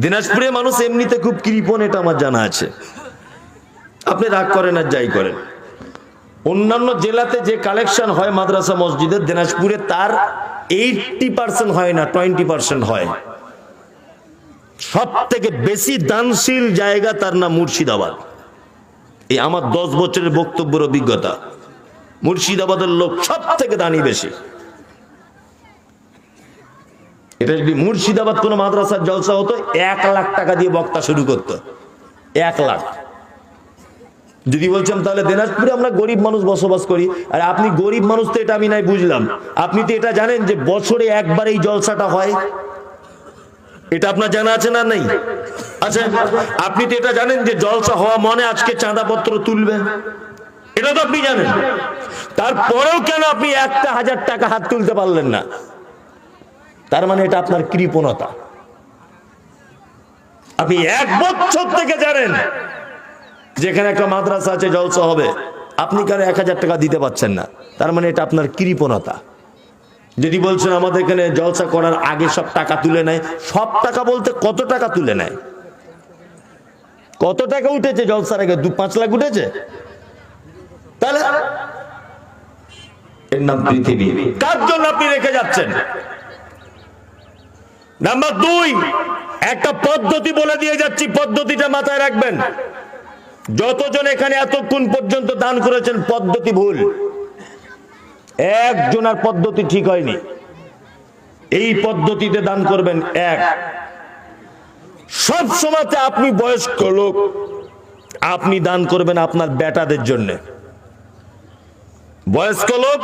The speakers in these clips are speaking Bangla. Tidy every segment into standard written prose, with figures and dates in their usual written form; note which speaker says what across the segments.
Speaker 1: দিনাজপুরে মানুষ এমনিতে খুব কৃপণ, এটা আমার জানা আছে। আপনি রাগ করেন আর যাই করেন, অন্যান্য জেলাতে যে কালেকশন হয় মাদ্রাসা মসজিদের, দিনাজপুরে তার 80% হয় না, 20% হয়। সব থেকে বেশি দানশীল জায়গা তার নাম মুর্শিদাবাদ। এই আমার 10 বছরের বক্তব্যের অভিজ্ঞতা, মুর্শিদাবাদের লোক সব থেকে দানি বেশি। এটা যদি মুর্শিদাবাদ কোন মাদ্রাসার জলসা হতো, 1 লাখ টাকা দিয়ে বক্তা শুরু করতো, 1 লাখ। যদি বলছেন তাহলে দিনাজপুরে আমরা গরিব মানুষ বসবাস করি, আর আপনি গরিব মানুষ তো এটা আমি নাই বুঝলাম, আপনি তো এটা জানেন যে বছরে একবার এই জলসাটা হয়, এটা আপনার জানা আছে না নাই? আচ্ছা, আপনি তো এটা জানেন যে জলসা হওয়া মানে আজকে চাঁদাপত্র তুলবেন, এটা তো আপনি জানেন। তারপরেও কেন আপনি 1,000 টাকা হাত তুলতে পারলেন না? তার মানে এটা আপনার কৃপণতা। আপনি 1 বছর থেকে জানেন যেখানে একটা মাদ্রাসা আছে, জলসা হবে, আপনি কেন 1,000 টাকা দিতে পারছেন না? তার মানে এটা আপনার কৃপণতা। যদি বলছেন আমাদের এখানে জলসা করার আগে সব টাকা তুলে নেয়, সব টাকা বলতে কত টাকা তুলে নেয়? কত টাকা উঠেছে জলসার আগে? 2-5 লাখ উঠেছে? তাহলে এর নাম পৃথিবী। কার জন্য আপনি রেখে যাচ্ছেন? নাম্বার 2, একটা পদ্ধতি বলে দিয়ে যাচ্ছি, পদ্ধতিটা মাথায় রাখবেন। যতজন এখানে এতক্ষণ পর্যন্ত দান করেছেন, পদ্ধতি ভুল, একজনের পদ্ধতি ঠিক হয়নি। এই পদ্ধতিতে দান করবেন। 1, সব সময়তে আপনি বয়স্ক লোক, আপনি দান করবেন আপনার বেটাদের জন্য। বয়স্ক লোক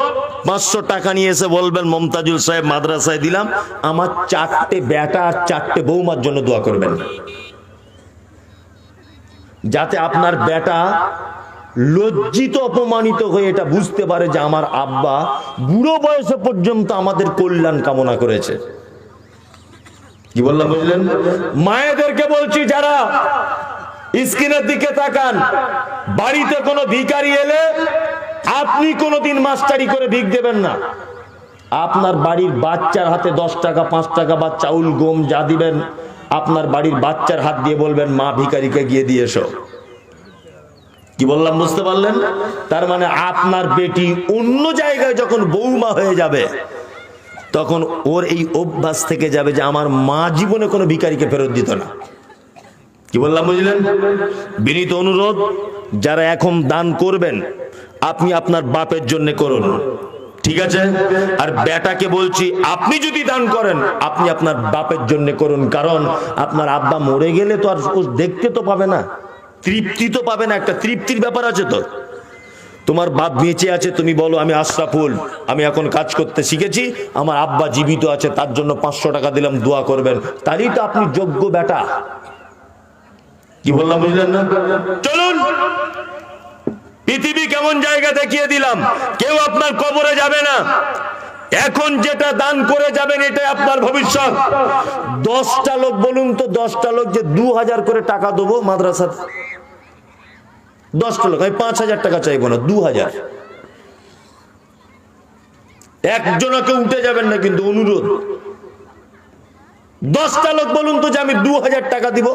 Speaker 1: 500 টাকা নিয়ে এসে বলবেন, মমতাজুল সাহেব মাদ্রাসায় দিলাম, আমার 4টে বেটা আর 4টে বৌমার জন্য দোয়া করবেন, যাতে আপনার বেটা লজ্জিত অপমানিত হয়ে এটা বুঝতে পারে যে আমার আব্বা বুড়ো বয়সে পর্যন্ত আমাদের কল্যাণ কামনা করেছে। কি বললাম বুঝলেন? মায়েদেরকে বলছি, যারা স্ক্রিনের দিকে তাকান, বাড়িতে কোনো ভিখারি এলে আপনি কোনোদিন মাস্টারি করে ভিক দেবেন না। আপনার বাড়ির বাচ্চার হাতে 10 টাকা 5 টাকা বা চাউল গম যা দিবেন, আপনার বাড়ির বাচ্চার হাত দিয়ে বলবেন, মা ভিখারিকে গিয়ে দিয়ে এসো। কি বললাম বুঝতে পারলেন? তার মানে আপনার বেটি অন্য জায়গায় যখন বৌমা হয়ে যাবে, তখন ওর এই অভ্যাস থেকে যাবে যে আমার মা জীবনে কোনো ভিখারিকে ফেরত দিত না। কি বললাম বুঝলেন? বিনীত অনুরোধ, যারা এখন দান করবেন, আপনি আপনার বাপের জন্য করুন, ঠিক আছে? আর বেটাকে বলছি, আপনি যদি দান করেন, আপনি আপনার বাপের জন্য করুন, কারণ আপনার আব্বা মরে গেলে তো আর দেখতে তো পাবে না, তৃপ্তি তো পাবে না, একটা তৃপ্তির ব্যাপার আছে তো। তোমার বাপ বেঁচে আছে, তুমি বলো আমি আশরাফুল, আমি এখন কাজ করতে শিখেছি, আমার আব্বা জীবিত আছে, তার জন্য 500 টাকা দিলাম, দোয়া করবেন, তাহলেই তো আপনি যোগ্য বেটা। কি বললাম বুঝলেন না? চলুন, পৃথিবী কেমন জায়গা দেখিয়ে দিলাম। কেউ আপনার কবরে যাবে না, এখন যেটা দান করে যাবেন এটাই আপনার ভবিষ্যৎ। 10টা লোক বলুন তো, 10টা লোক যে 2000 করে টাকা দেবো মাদ্রাসা, 10টা লোক, আমি 5000 টাকা চাইবো না, 2000। একজনকে উঠে যাবেন না কিন্তু, অনুরোধ। 10টা লোক বলুন তো যে আমি 2000 টাকা দিব।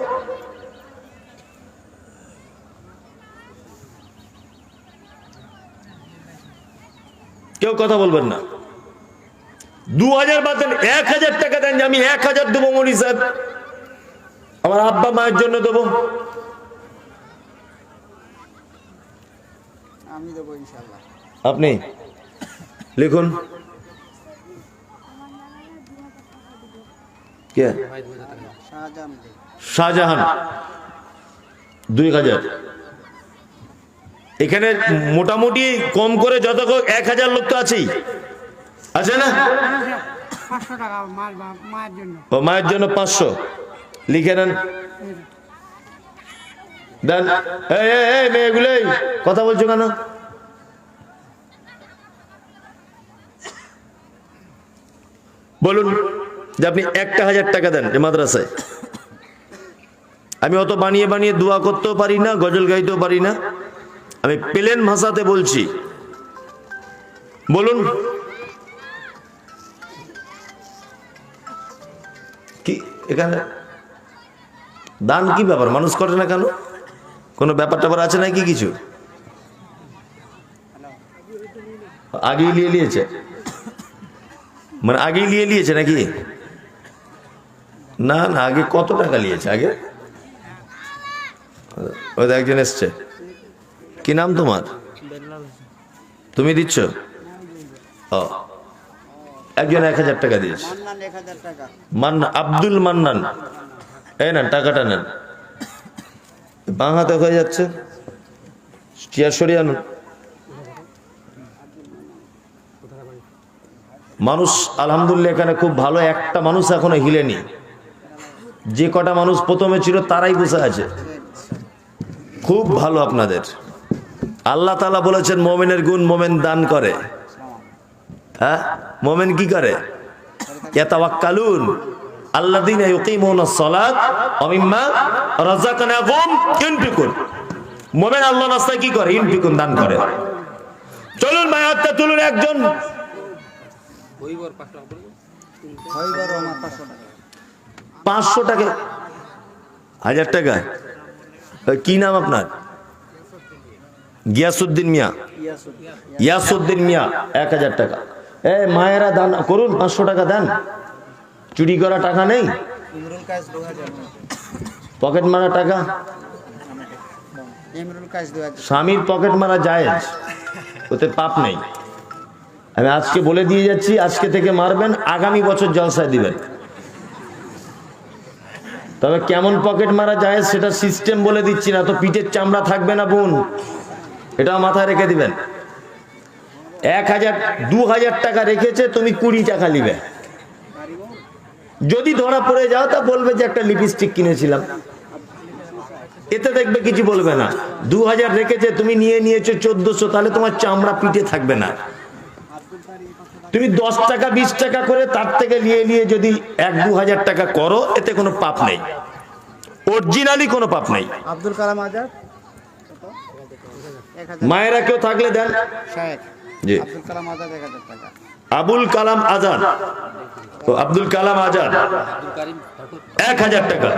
Speaker 1: কেউ কথা বলবেন না। 2000 বাদ দেন, 1000 টাকা দেন যে আমি 1000 দেবো মনি সাহেব, আমার আব্বা মায়ের জন্য দেবো।
Speaker 2: আমি দেবো ইনশাআল্লাহ।
Speaker 1: আপনি লিখুন। কে? শাহজাহান 2000। এখানে মোটামুটি কম করে যত 1000 লোক তো আছেই, আছে না?
Speaker 2: 500 টাকা মায়ের জন্য।
Speaker 1: ও মায়ের জন্য 500 লিখে নেন, দেন। এই মেয়েগুলো কথা বলছো কেন? বলুন যে আপনি 1000 টাকা দেন যে মাদ্রাসায়। আমি অত বানিয়ে বানিয়ে দোয়া করতেও পারি না, গজল গাইতেও পারি না, আমি প্লেন ভাষাতে বলছি। বলুন কি এখানে দান কি ব্যাপার, মানুষ করে না কেন? কোনো ব্যাপার ট্যাপার আছে নাকি কিছু? আগেই নিয়ে নিয়েছে, মানে আগেই নিয়ে নিয়েছে নাকি? না না, আগে কত টাকা নিয়েছে আগে? ওই তো একজন এসছে, কি নাম তোমার? তুমি দিচ্ছ? ও, একজন 1000 টাকা দিয়েছে।
Speaker 2: মান্নান 1000 টাকা।
Speaker 1: মান্না, আব্দুল মান্নান, এই নেন টাকাটা নেন। বাঁ হাতে হয়ে যাচ্ছে, চেয়ার সরিয়ে আনুন। মানুষ আলহামদুলিল্লাহ এখানে খুব ভালো, একটা মানুষ এখনো হিলেনি। যে কটা মানুষ প্রথমে ছিল তারাই বসে আছে। খুব ভালো আপনাদের। আল্লাহ তাআলা বলেছেন মোমেনের গুণ, মোমেন দান করে। হ্যাঁ, মোমেন কি করে? ইয়াতাওয়াক্কালুন আল্লাযীনা ইউকিমুনাস সালাত ওয়া মিম্মা রাযাকনাহুম ইউনফিকুন। মোমেন আল্লাহর রাস্তায় কি করে? ইউনফিকুন, দান করে। চলুন ভাই, হাতটা তুলুন একজন।
Speaker 2: হইবার আমার 500 টাকা।
Speaker 1: 500 টাকা, 1000 টাকা। কি নাম আপনার? গিয়াসউদ্দিন মিয়া। ইয়াসউদ্দিন মিয়া, 1000 টাকা। মায়েরা দান করুন, 500 টাকা দেন। চুরি করা টাকা নেই,
Speaker 2: ইমরুল কাজ 2000।
Speaker 1: পকেট মারা টাকা।
Speaker 2: ইমরুল কাজ 2000।
Speaker 1: স্বামীর পকেট মারা জায়েজ, ওতে পাপ নেই। আমি আজকে বলে দিয়ে যাচ্ছি, আজকে থেকে মারবেন, আগামী বছর জলসায় দিবেন। তবে কেমন পকেট মারা জায়েজ সেটা সিস্টেম বলে দিচ্ছি না, তো পিঠের চামড়া থাকবে না বোন, এটাও মাথায় রেখে দিবেন। 1000 2000 টাকা রেখেছে, তুমি 20 টাকা নিবে। যদি ধরা পড়ে যাও তা বলবে যে একটা লিপস্টিক কিনেছিলাম, এতে দেখবে কিছু বলবে না। 2000 রেখেছে, তুমি নিয়ে নিয়েছো 1400, তাহলে তোমার চামড়া পিঠে থাকবে না। তুমি 10 টাকা 20 টাকা করে তার থেকে নিয়ে নিয়ে যদি 1-2000 টাকা করো, এতে কোনো পাপ নেই, অরিজিনালি কোনো পাপ নেই।
Speaker 2: আব্দুল কালাম আজাদ 1000।
Speaker 1: মায়েরা কেউ থাকলে দেন।
Speaker 2: শায়েখ
Speaker 1: জি,
Speaker 2: আব্দুল কালাম আজাদ 1000 টাকা।
Speaker 1: আবুল কালাম আজাদ, তো আব্দুল কালাম আজাদ 1000 টাকা।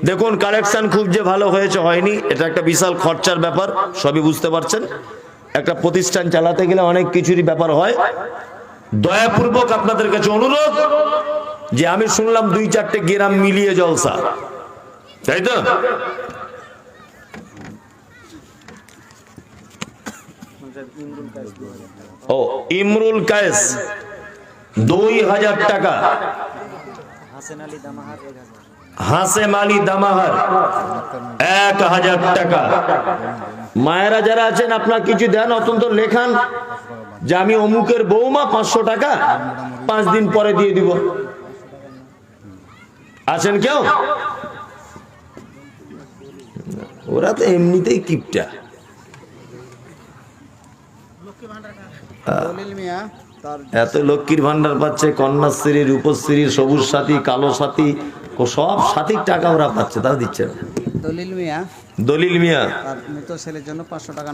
Speaker 1: দেখুন কালেকশন খুব যে ভালো হয়েছে হয়নি, এটা একটা বিশাল খরচার ব্যাপার, সবই বুঝতে পারছেন। একটা প্রতিষ্ঠান চালাতে গেলে অনেক কিছুরই ব্যাপার হয়। দয়াপূর্বক আপনাদের কাছে অনুরোধ, যে আমি শুনলাম 2-4টে গ্রাম মিলিয়ে জলসা, তাই তো? ও, ইমরুল কায়েস 2000 টাকা। হাসেম আলী দামাহার 1000 টাকা। মায়েরা যারা আছেন আপনারা কিছু দেন, অত্যন্ত লেখান যে আমি অমুকের বৌমা 500 টাকা 5 দিন পরে দিয়ে দিব। আছেন কেউ? ওরা তো এমনিতেই কিপটা।
Speaker 2: দলিল মিয়া তার
Speaker 1: এত লক্ষ্মীর ভান্ডার পাচ্ছে, কন্যাশ্রী, রূপশ্রী, সবুজ সাথী, কালো সাথী, সব সাথীর টাকা ওরা পাচ্ছে, তারা দিচ্ছে না।
Speaker 2: দলিল মিয়া
Speaker 1: দলিল মিয়া
Speaker 2: তার মৃত ছেলের জন্য 500 টাকা